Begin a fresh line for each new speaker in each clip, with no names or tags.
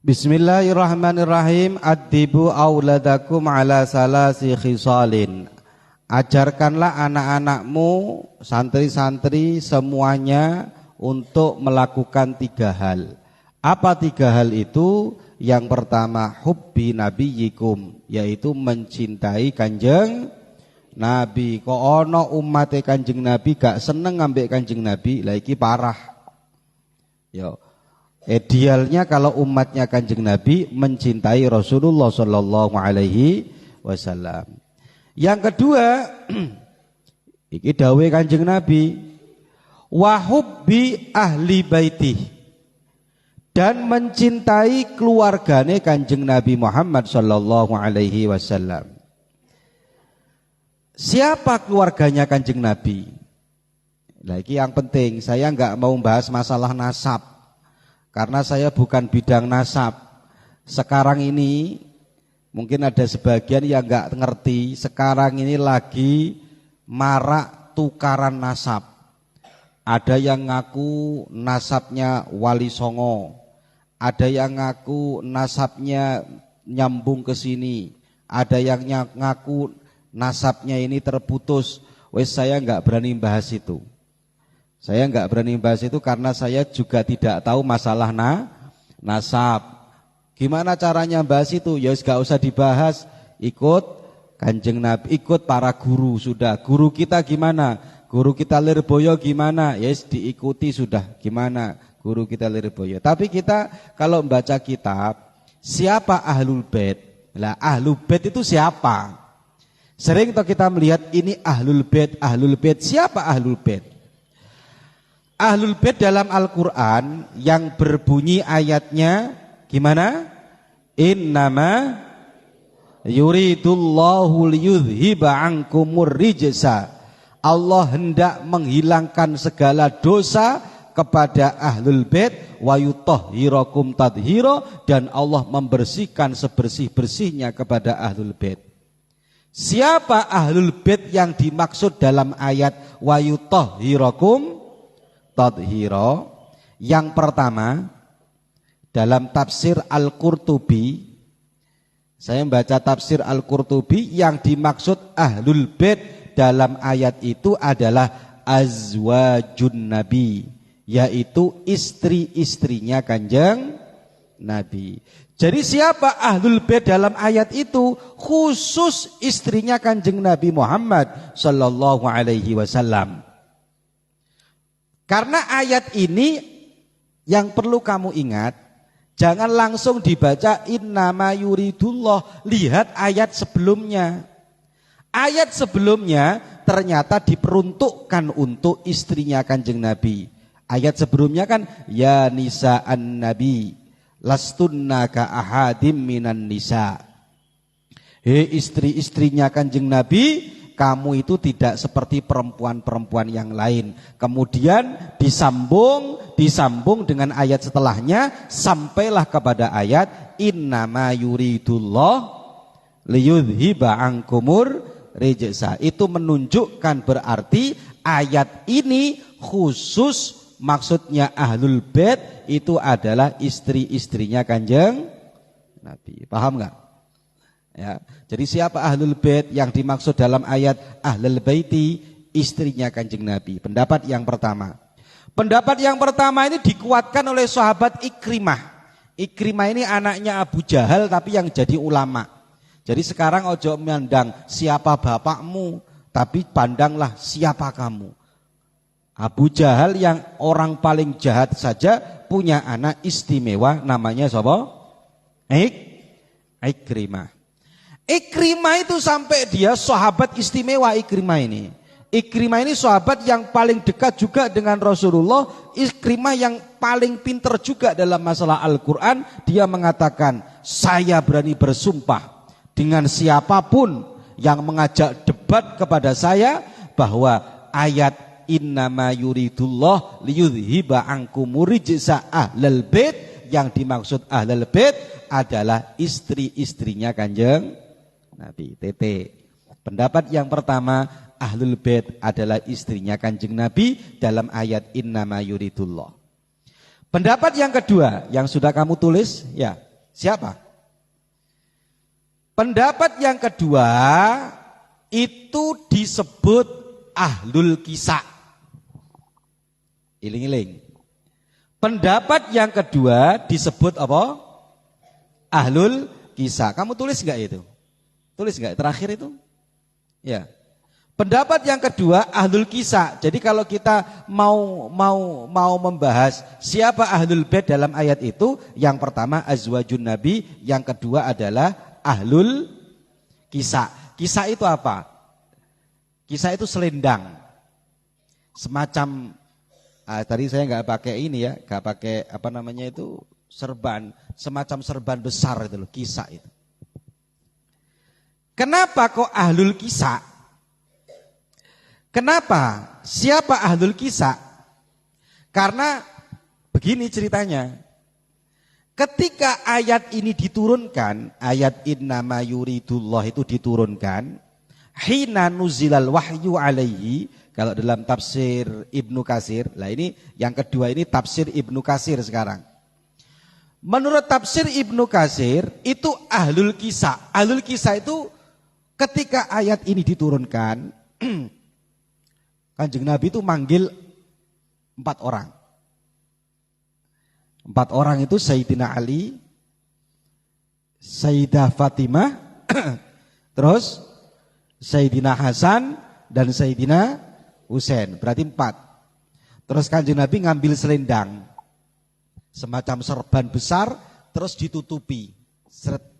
Bismillahirrahmanirrahim. Addibu auladakum ala salasi khisalin. Ajarkanlah anak-anakmu, santri-santri semuanya untuk melakukan 3 hal. Apa 3 hal itu? Yang pertama, hubbi nabiyikum, yaitu mencintai kanjeng Nabi. Kok ono umat kanjeng Nabi gak seneng ambek kanjeng Nabi, lah iki parah. Yo. Idealnya kalau umatnya kanjeng Nabi mencintai Rasulullah Sallallahu Alaihi Wasallam. Yang kedua, iki dawuhe kanjeng Nabi, wahubbi ahli baiti, dan mencintai keluargane kanjeng Nabi Muhammad Sallallahu Alaihi Wasallam. Siapa keluarganya kanjeng Nabi? Nah, ini yang penting. Saya nggak mau bahas masalah nasab. Karena saya bukan bidang nasab. Sekarang ini mungkin ada sebagian yang nggak ngerti. Sekarang ini lagi marak tukaran nasab. Ada yang ngaku nasabnya Wali Songo. Ada yang ngaku nasabnya nyambung ke sini. Ada yang ngaku nasabnya ini terputus. Wes saya nggak berani bahas itu. Saya nggak berani bahas itu karena saya juga tidak tahu masalah nasab. Gimana caranya bahas itu? Ya nggak usah dibahas. Ikut kanjeng Nabi, ikut para guru sudah. Guru kita gimana? Guru kita Lirboyo gimana? Ya diikuti sudah. Gimana guru kita Lirboyo? Tapi kita kalau membaca kitab, siapa Ahlul Bait? Lah Ahlul Bait itu siapa? Sering toh kita melihat ini Ahlul Bait, Ahlul Bait. Siapa Ahlul Bait? Ahlul Bait dalam Al-Quran yang berbunyi ayatnya gimana? Innama yuridullahu liyudhiba ankumur rijsa. Allah hendak menghilangkan segala dosa kepada Ahlul Bait wa yutahhirakum tadhira, dan Allah membersihkan sebersih-bersihnya kepada Ahlul Bait. Siapa Ahlul Bait yang dimaksud dalam ayat wa yutahhirakum tadhira? Yang pertama, dalam tafsir Al-Qurtubi, saya membaca tafsir Al-Qurtubi, yang dimaksud Ahlul Bait dalam ayat itu adalah azwajun Nabi, yaitu istri-istrinya kanjeng Nabi. Jadi siapa Ahlul Bait dalam ayat itu? Khusus istrinya kanjeng Nabi Muhammad Sallallahu Alaihi Wasallam. Karena ayat ini yang perlu kamu ingat, jangan langsung dibaca innama yuridullah, lihat ayat sebelumnya. Ayat sebelumnya ternyata diperuntukkan untuk istrinya kanjeng Nabi. Ayat sebelumnya kan ya nisa'an nabi lastunna ka ahadim minan nisa. Hei istri-istrinya kanjeng Nabi, kamu itu tidak seperti perempuan-perempuan yang lain. Kemudian disambung dengan ayat setelahnya, sampailah kepada ayat innama yuridullah liyudhiba ankumur rijsa. Itu menunjukkan berarti ayat ini khusus, maksudnya Ahlul Bait itu adalah istri-istrinya kanjeng Nabi. Paham enggak? Ya, jadi siapa Ahlul Bait yang dimaksud dalam ayat Ahlul Baiti? Istrinya kanjeng Nabi. Pendapat yang pertama. Pendapat yang pertama ini dikuatkan oleh sahabat Ikrimah. Ikrimah ini anaknya Abu Jahal tapi yang jadi ulama. Jadi sekarang ojo memandang siapa bapakmu, tapi pandanglah siapa kamu. Abu Jahal yang orang paling jahat saja punya anak istimewa, namanya siapa? Ikrimah. Ikrimah itu sampai dia sahabat istimewa. Ikrimah ini sahabat yang paling dekat juga dengan Rasulullah. Ikrimah yang paling pintar juga dalam masalah Al-Quran. Dia mengatakan, saya berani bersumpah dengan siapapun yang mengajak debat kepada saya bahwa ayat innama yuridullah liyudhiba ankumur rijsa ahlal bait, yang dimaksud ahlal bait adalah istri-istrinya kanjeng Nabi. Pendapat yang pertama, Ahlul Bait adalah istrinya kanjeng Nabi dalam ayat innama yuridullah. Pendapat yang kedua yang sudah kamu tulis, ya, Siapa? Pendapat yang kedua itu disebut ahlul kisah. Iling-iling. Pendapat yang kedua disebut apa? Ahlul kisah. Kamu tulis enggak itu? Tulis enggak terakhir itu? Ya. Pendapat yang kedua ahlul kisah. Jadi kalau kita mau membahas siapa ahlul bait dalam ayat itu, yang pertama azwajun nabi, yang kedua adalah ahlul kisah. Kisah itu apa? Kisah itu selendang. Semacam tadi saya nggak pakai ini ya, nggak pakai apa namanya itu serban, semacam serban besar itu loh, kisah itu. Kenapa kok ahlul kisah? Kenapa? Siapa ahlul kisah? Karena begini ceritanya. Ketika ayat ini diturunkan, ayat innama yuridullah itu diturunkan, hina nuzilal wahyu alaihi, kalau dalam tafsir Ibnu Katsir. Lah ini yang kedua, ini tafsir Ibnu Katsir sekarang. Menurut tafsir Ibnu Katsir itu ahlul kisah. Ahlul kisah itu ketika ayat ini diturunkan, Kanjeng Nabi itu manggil 4 orang. 4 orang itu Sayyidina Ali, Sayyidah Fatimah, terus Sayyidina Hasan dan Sayyidina Husain. Berarti 4. Terus Kanjeng Nabi ngambil selendang, semacam serban besar, terus ditutupi. Seret.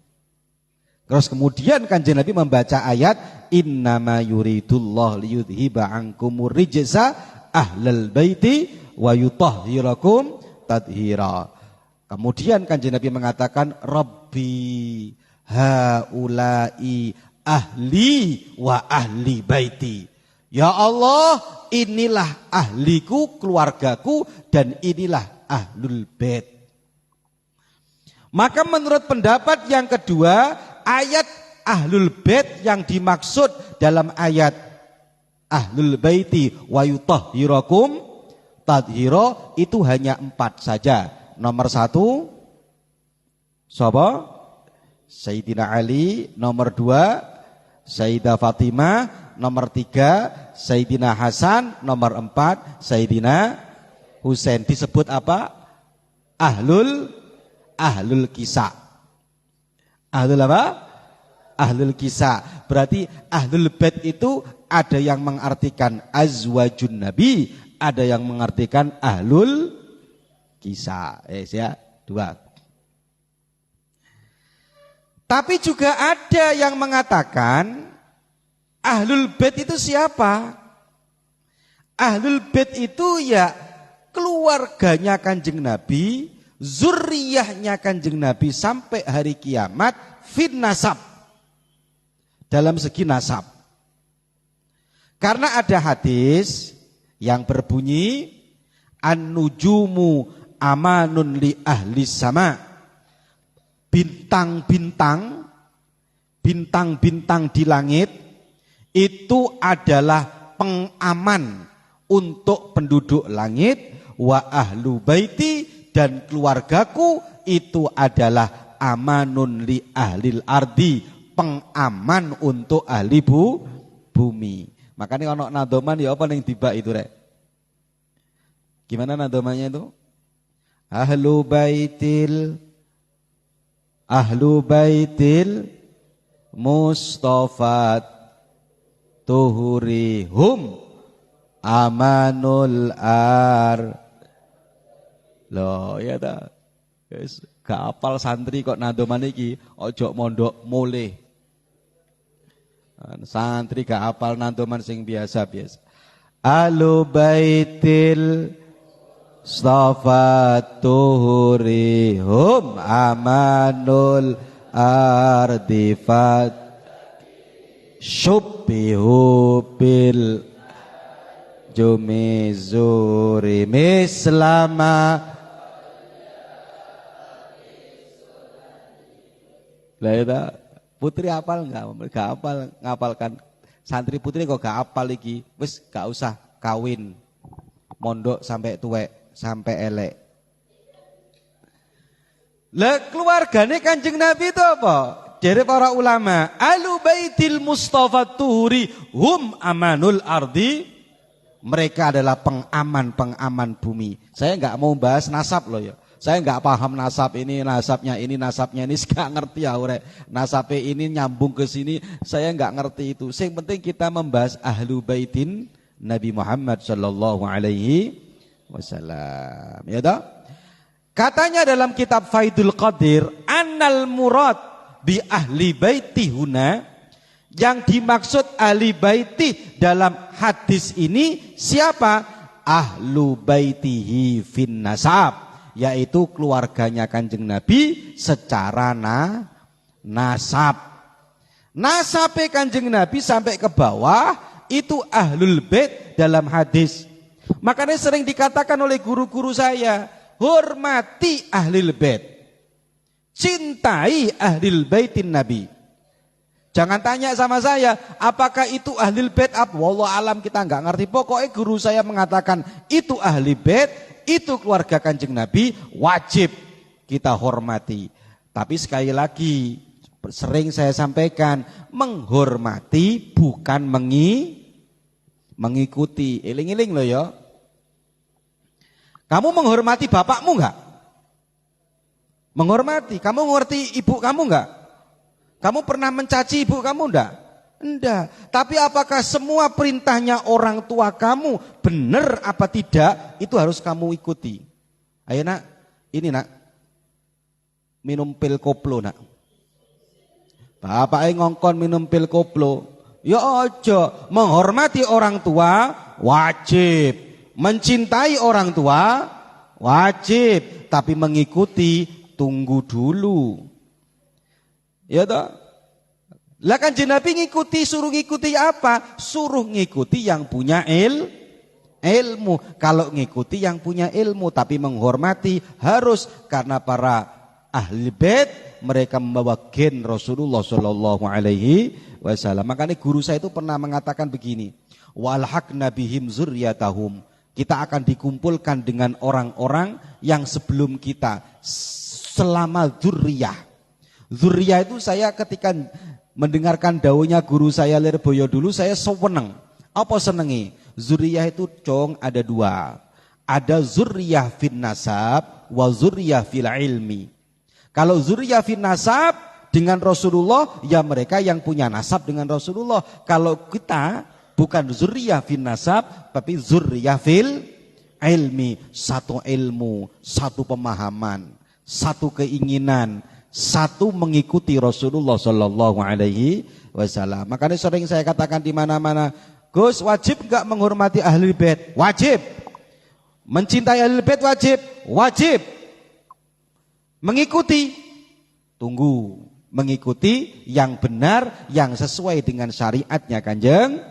Terus kemudian Kanjeng Nabi membaca ayat innama yuridullah liyudhiba ankumur rijsa ahlal baiti wa yutahhirakum tadhira. Kemudian Kanjeng Nabi mengatakan Rabbi haulai ahli wa ahli baiti. Ya Allah, inilah ahliku, keluargaku, dan inilah ahlul bait. Maka menurut pendapat yang kedua, ayat ahlul bait yang dimaksud dalam ayat ahlul baiti wa yutahhirakum tadhira itu hanya 4 saja. Nomor 1 siapa? Sayyidina Ali. Nomor 2 Sayyidah Fatimah. Nomor 3 Sayyidina Hasan. Nomor 4 Sayyidina Husain. Disebut apa? Ahlul kisah. Ahlul apa? Ahlul kisah. Berarti ahlul bait itu ada yang mengartikan azwajun nabi, ada yang mengartikan ahlul kisah. Ya, 2. Tapi juga ada yang mengatakan ahlul bait itu siapa? Ahlul bait itu ya keluarganya Kanjeng Nabi, zuriyahnya Kanjeng Nabi sampai hari kiamat, fin nasab, dalam segi nasab. Karena ada hadis yang berbunyi an-nujumu amanun li ahli sama. Bintang-bintang di langit itu adalah pengaman untuk penduduk langit, wa ahlu baiti, dan keluargaku itu adalah amanun li ahlil ardi, pengaman untuk ahli bumi. Makanya ono nadoman ya apa ning tiba itu rek. Gimana nadomannya itu? Ahlu baitil Mustafa tuhurihum amanul ar. Loh ya ta. Wis gak apal santri kok nadoman iki, ojo mondok mulih. Santri gak apal nadoman sing biasa-biasa. Ahlu baitil Mustafa tuhurihum amanul ardifat syubbihu bil jumizuri mislama. Lah itu putri hafal enggak? Enggak hafal, ngapalkan. Santri putri kok gak hafal iki, wis gak usah kawin. Mondok sampai tuwek, sampai elek. Lah keluargane Kanjeng Nabi itu apa? Dari para ulama, Ahlu Baitil Mustafa Tuhuri hum amanul ardi. Mereka adalah pengaman bumi. Saya enggak mau bahas nasab loh ya. Saya enggak paham nasab ini, nasabnya ini, enggak ngerti ya ore. Nasabnya ini nyambung ke sini, saya enggak ngerti itu. Yang penting kita membahas Ahlu Baitin Nabi Muhammad sallallahu alaihi wasallam. Ya toh? Katanya dalam kitab Faidul Qadir, annal murad bi ahli baiti huna, yang dimaksud ahli baiti dalam hadis ini siapa? Ahlu baitihi fin nasab, yaitu keluarganya Kanjeng Nabi secara nasab. Nasabnya Kanjeng Nabi sampai ke bawah itu ahlul bait dalam hadis. Makanya sering dikatakan oleh guru-guru saya, hormati ahlul bait, cintai ahlul baitin Nabi. Jangan tanya sama saya, apakah itu ahlul bait? Wallahu alam, kita enggak ngerti. Pokoknya guru saya mengatakan itu ahli bait, itu keluarga Kanjeng Nabi, wajib kita hormati. Tapi sekali lagi, sering saya sampaikan, menghormati bukan mengikuti. Iling-iling loh ya. Kamu menghormati bapakmu enggak? Menghormati. Kamu mengerti ibu kamu enggak? Kamu pernah mencaci ibu kamu enggak? Enggak. Tapi apakah semua perintahnya orang tua kamu benar apa tidak? Itu harus kamu ikuti. Ayo nak, ini nak, minum pil koplo nak. Bapaknya ngongkon minum pil koplo. Ya ojo, menghormati orang tua wajib, mencintai orang tua wajib, tapi mengikuti tunggu dulu. Ya toh? Lah Kanjeng Nabi ngikuti, suruh ngikuti apa? Suruh ngikuti yang punya ilmu. Kalau ngikuti yang punya ilmu, tapi menghormati harus, karena para ahli bait mereka membawa gen Rasulullah sallallahu alaihi wasallam. Makanya guru saya itu pernah mengatakan begini, walhaqna bihim zurriyatahum. Kita akan dikumpulkan dengan orang-orang yang sebelum kita selama zurriyah. Zurriyah itu saya ketika mendengarkan daunya guru saya Lirboyo dulu, saya seneng. Apa senengi? Zurriyah itu cong ada dua. Ada zurriyah fin nasab wa zurriyah fil ilmi. Kalau zurriyah fin nasab dengan Rasulullah, ya mereka yang punya nasab dengan Rasulullah. Kalau kita bukan zurriyah fin nasab, tapi zurriyah fil ilmi. Satu ilmu, satu pemahaman, satu keinginan, satu mengikuti Rasulullah sallallahu alaihi wasallam. Makanya sering saya katakan di mana-mana, Gus, wajib enggak menghormati ahli bait? Wajib. Mencintai ahli bait wajib? Wajib. Mengikuti? Tunggu. Mengikuti yang benar, yang sesuai dengan syariatnya Kanjeng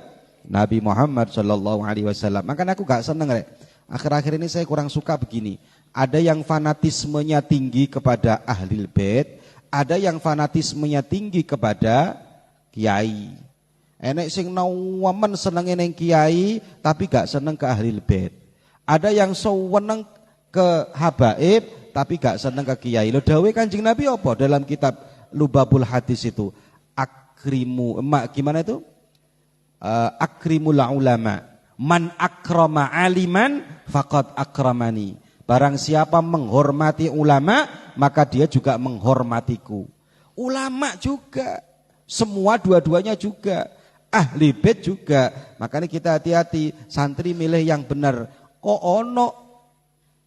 Nabi Muhammad sallallahu alaihi wasallam. Makanya aku enggak seneng rek. Akhir-akhir ini saya kurang suka begini. Ada yang fanatismenya tinggi kepada ahlul bait, ada yang fanatismenya tinggi kepada kiai. Enek sing nawamen senenge ning kiai tapi gak seneng ke ahlul bait. Ada yang seneng ke habaib tapi gak seneng ke kiai. Lho dawuh Kanjeng Nabi apa dalam kitab Lubabul Hadis itu? Akrimu, gimana itu? Akrimul ulama. Man akrama aliman faqad akramani. Barang siapa menghormati ulama, maka dia juga menghormatiku. Ulama juga, semua dua-duanya juga, ahli bait juga. Makanya kita hati-hati, santri milih yang benar. Kok ono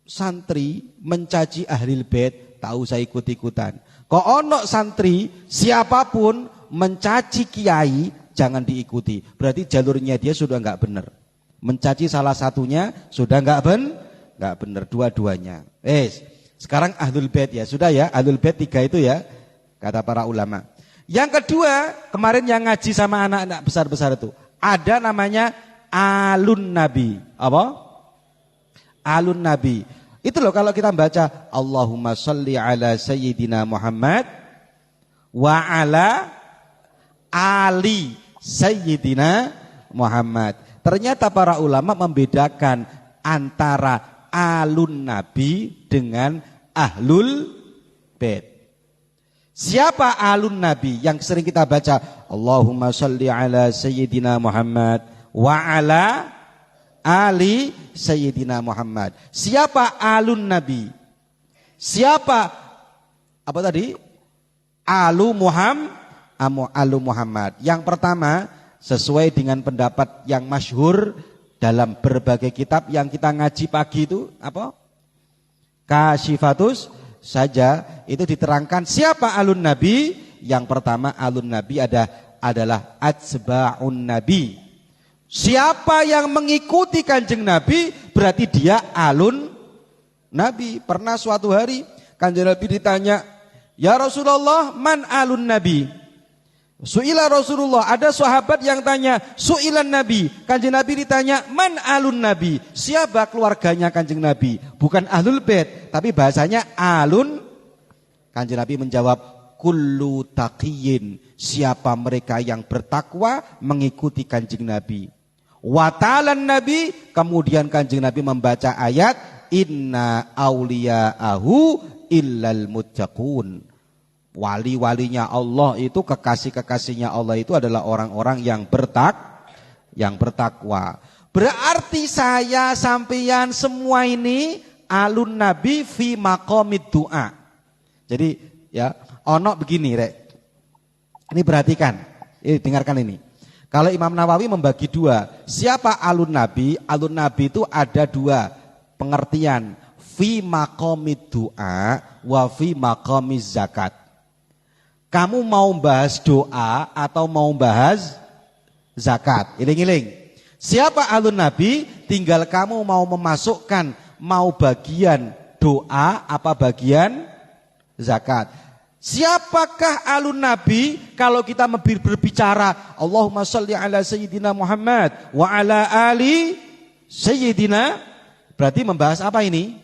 santri mencaci ahli bait, tahu saya ikut-ikutan. Kok ono santri siapapun mencaci kiai, jangan diikuti. Berarti jalurnya dia sudah enggak benar. Mencaci salah satunya sudah enggak benar, dua-duanya. Sekarang ahlul bait ya, sudah ya, ahlul bait 3 itu ya, kata para ulama. Yang kedua, kemarin yang ngaji sama anak-anak besar-besar itu, ada namanya alun nabi. Apa? Alun nabi. Itu loh kalau kita baca Allahumma sholli ala sayyidina Muhammad wa ala ali sayyidina Muhammad. Ternyata para ulama membedakan antara alun nabi dengan ahlul bait. Siapa alun nabi yang sering kita baca? Allahumma sholli ala sayyidina Muhammad wa ala ali sayyidina Muhammad. Siapa alun nabi? Siapa apa tadi? Alu Muhammad. Yang pertama, sesuai dengan pendapat yang masyhur dalam berbagai kitab yang kita ngaji pagi itu apa? Kasyifatus saja itu diterangkan siapa alun nabi. Yang pertama alun nabi adalah atsba'un nabi. Siapa yang mengikuti kanjeng nabi berarti dia alun nabi. Pernah suatu hari kanjeng nabi ditanya, ya Rasulullah, man alun nabi? Su'ila Rasulullah, ada sahabat yang tanya, su'ilan nabi. Kanjeng nabi ditanya, man alun nabi? Siapa keluarganya kanjeng nabi? Bukan ahlul bait, tapi bahasanya alun. Kanjeng nabi menjawab, kullu taqiyyin. Siapa mereka yang bertakwa mengikuti kanjeng nabi. Watalan nabi, kemudian kanjeng nabi membaca ayat, inna awliya'ahu illal muttaqun. Wali-walinya Allah itu, kekasih-kekasihnya Allah itu adalah orang-orang yang bertakwa. Berarti saya, sampeyan semua ini alun nabi fi maqamid du'a. Jadi ya, ono begini rek. Ini perhatikan, ini dengarkan ini. Kalau Imam Nawawi membagi dua, siapa alun nabi? Alun nabi itu ada dua pengertian, fi maqamid du'a wa fi maqamiz zakat. Kamu mau bahas doa atau mau bahas zakat? Iling-iling. Siapa alun nabi? Tinggal kamu mau memasukkan, mau bagian doa apa bagian zakat. Siapakah alun nabi? Kalau kita berbicara Allahumma sholli ala sayyidina Muhammad wa ala ali sayyidina, berarti membahas apa ini?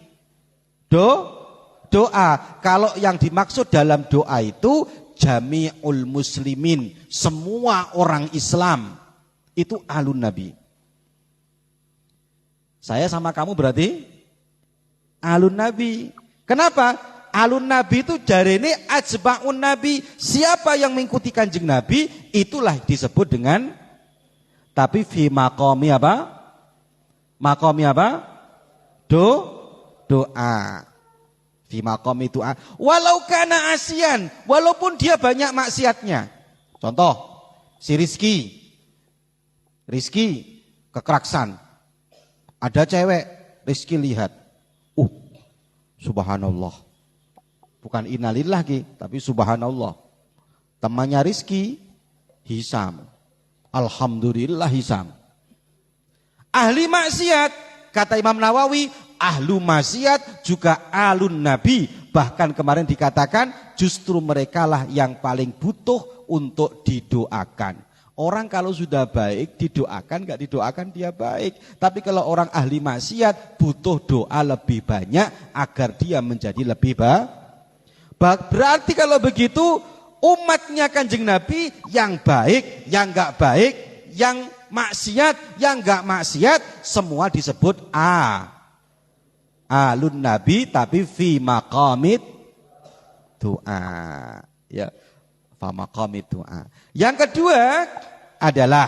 Doa. Kalau yang dimaksud dalam doa itu jami'ul muslimin, semua orang Islam, itu alun nabi. Saya sama kamu berarti alun nabi. Kenapa? Alun nabi itu jarene ajba'un nabi. Siapa yang mengikuti kanjeng nabi, itulah disebut dengan, tapi fi maqami apa? Maqami apa? Doa. Fi maqami doa. Walau kana asian, walaupun dia banyak maksiatnya. Contoh, si Rizki kekerasan. Ada cewek, Rizki lihat. Subhanallah. Bukan innalillah lagi, tapi subhanallah. Temannya Rizki, Hisam. Alhamdulillah Hisam. Ahli maksiat, kata Imam Nawawi, ahlu maksiat juga alun nabi. Bahkan kemarin dikatakan justru merekalah yang paling butuh untuk didoakan. Orang kalau sudah baik didoakan, gak didoakan dia baik. Tapi kalau orang ahli maksiat butuh doa lebih banyak agar dia menjadi lebih baik. Berarti kalau begitu umatnya kanjeng nabi yang baik, yang gak baik, yang maksiat, yang gak maksiat, semua disebut alun nabi, tapi fi maqamid doa. Ya, fa maqamid doa. Yang kedua adalah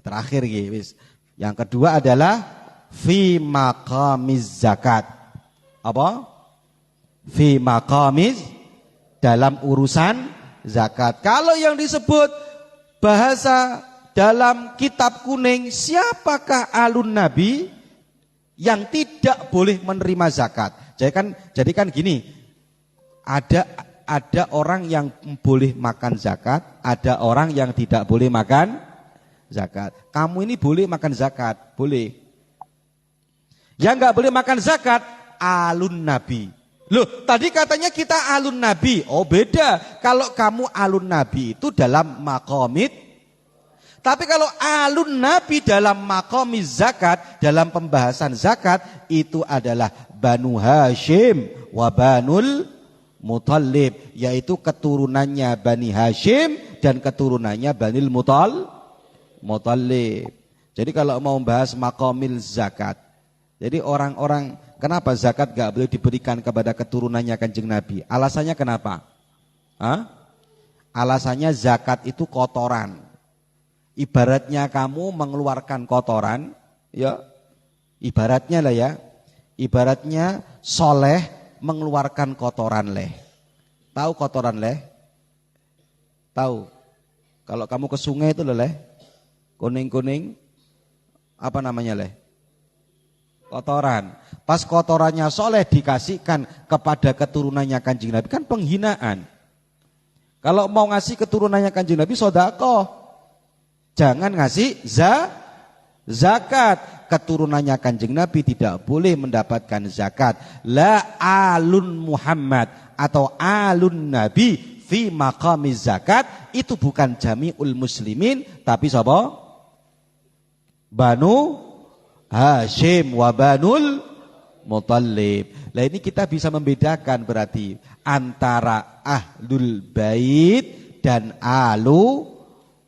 terakhir guys. Yang kedua adalah fi maqamiz zakat. Apa? Fi maqamiz, dalam urusan zakat. Kalau yang disebut bahasa dalam kitab kuning, siapakah alun nabi yang tidak boleh menerima zakat? Jadi kan gini, ada orang yang boleh makan zakat, ada orang yang tidak boleh makan zakat. Kamu ini boleh makan zakat, boleh. Yang enggak boleh makan zakat, alun nabi. Loh, tadi katanya kita alun nabi. Oh beda. Kalau kamu alun nabi itu dalam maqamid. Tapi kalau alun nabi dalam maqamiz zakat, dalam pembahasan zakat, itu adalah Banu Hashim wa Banul Muthalib, yaitu keturunannya Bani Hashim dan keturunannya Banil Muthalib. Jadi kalau mau bahas maqamil zakat, jadi orang-orang Kenapa zakat gak boleh diberikan kepada keturunannya Kanjeng Nabi? Alasannya kenapa? Alasannya zakat itu kotoran. Ibaratnya kamu mengeluarkan kotoran, ya ibaratnya lah ya, ibaratnya soleh mengeluarkan kotoran leh. Tahu kotoran leh? Tahu? Kalau kamu ke sungai itu leh, kuning-kuning, apa namanya leh? Kotoran. Pas kotorannya soleh dikasihkan kepada keturunannya Kanjeng Nabi, kan penghinaan. Kalau mau ngasih keturunannya Kanjeng Nabi sedekah. Jangan ngasih zakat. Keturunannya Kanjeng Nabi tidak boleh mendapatkan zakat. La alun Muhammad atau alun Nabi fi maqamiz zakat itu bukan jami'ul muslimin tapi siapa? Banu Hashim wa Banul Muthalib. Nah ini kita bisa membedakan berarti antara Ahlul Bait dan Alu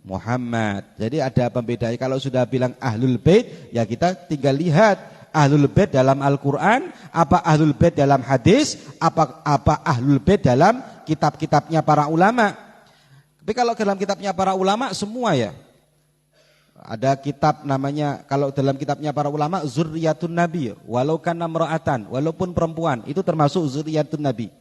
Muhammad. Jadi ada pembedanya. Kalau sudah bilang Ahlul Bait, ya kita tinggal lihat Ahlul Bait dalam Al-Quran, apa Ahlul Bait dalam hadis, apa Ahlul Bait dalam kitab-kitabnya para ulama. Tapi kalau dalam kitabnya para ulama semua ya. Ada kitab namanya, kalau dalam kitabnya para ulama, Zurriyatun Nabi, walau kana imra'atan, walaupun perempuan, itu termasuk Zurriyatun Nabi.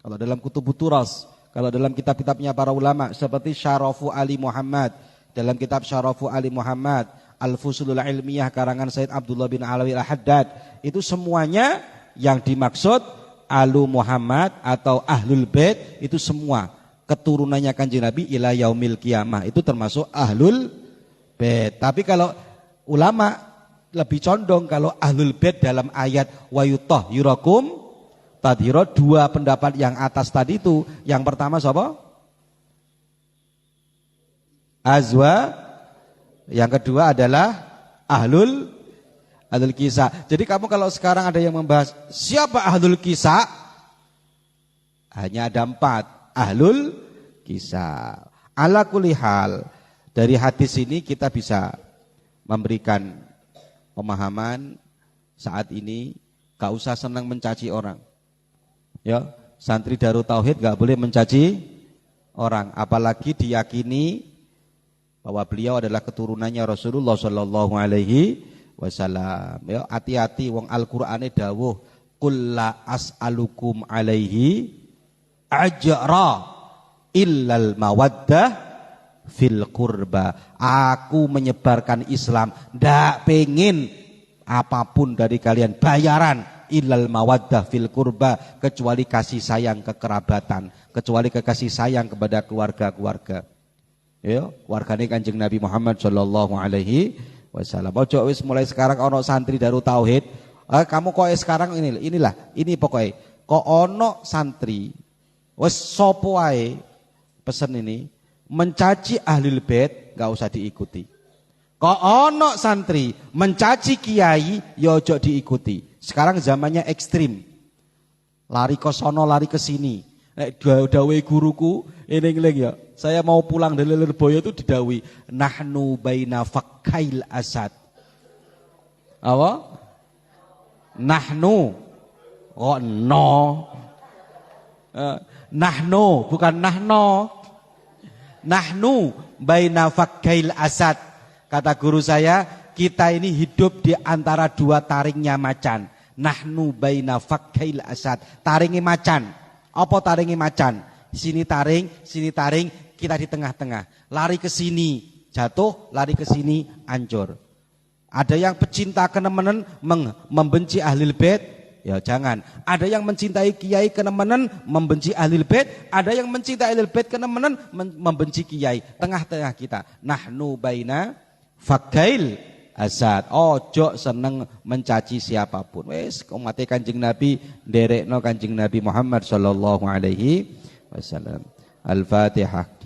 Kalau dalam Kutubut Turas, kalau dalam kitab-kitabnya para ulama, seperti Syarafu Ali Muhammad, dalam kitab Syarafu Ali Muhammad, Al-Fusulul Ilmiyah karangan Said Abdullah bin Alawi Al-Haddad, itu semuanya yang dimaksud Alu Muhammad atau Ahlul Bait, itu semua keturunannya Kanjeng Nabi ila yaumil qiyamah, itu termasuk Ahlul Bait. Tapi kalau ulama lebih condong kalau Ahlul Bait dalam ayat wa yutahhirakum tadhira, dua pendapat yang atas tadi itu. Yang pertama siapa? Azwa. Yang kedua adalah Ahlul Kisah. Jadi kamu kalau sekarang ada yang membahas siapa Ahlul Kisah, hanya ada 4 Ahlul Kisah. Ala kulli hal, dari hadis ini kita bisa memberikan pemahaman saat ini gak usah senang mencaci orang. Ya, santri Darut Tauhid gak boleh mencaci orang, apalagi diyakini bahwa beliau adalah keturunannya Rasulullah Shallallahu Alaihi Wasallam. Ya, hati-hati, wong Al-Qur'ane dawuh qul la as'alukum alaihi ajra illal mawaddah fil qurba. Aku menyebarkan Islam, ndak pengen apapun dari kalian bayaran, illal mawaddah fil qurba, kecuali kasih sayang kekerabatan, kecuali kasih sayang kepada keluarga-keluarga. Ya, wargane Kanjeng Nabi Muhammad sallallahu alaihi wasallam. Ojo wis mulai sekarang ono santri Darut Tauhid, kamu kok sekarang ini pokoknya kok ono santri wis sapa wae pesen ini mencaci Ahlul Bait gak usah diikuti. Kok ono santri mencaci kiai ya ojo diikuti. Sekarang zamannya ekstrim. Lari ke sono, lari ke sini. Nek dawuhe guruku eling-eling ya. Saya mau pulang dari Lirboyo itu didawuhi nahnu baina fakkail asad. Apa? Nahnu. Oh no. Nahnu bukan nahno. Nahnu baina fakkail asad. Kata guru saya, kita ini hidup di antara dua taringnya macan. Nahnu baina fakkail asad. Taringi macan. Apa taringi macan? Sini taring, kita di tengah-tengah. Lari ke sini jatuh, lari ke sini hancur. Ada yang pecinta kenemenan membenci Ahlul Bait. Ya jangan. Ada yang mencintai kiai kenemenan membenci Ahlul Bait, ada yang mencintai Ahlul Bait kenemenan membenci kiai. Tengah-tengah kita. Nahnu baina fakkail asad. Ojo seneng mencaci siapapun. Wes umat Kanjeng Nabi nderekno Kanjeng Nabi Muhammad sallallahu alaihi wasallam. Al-Fatihah.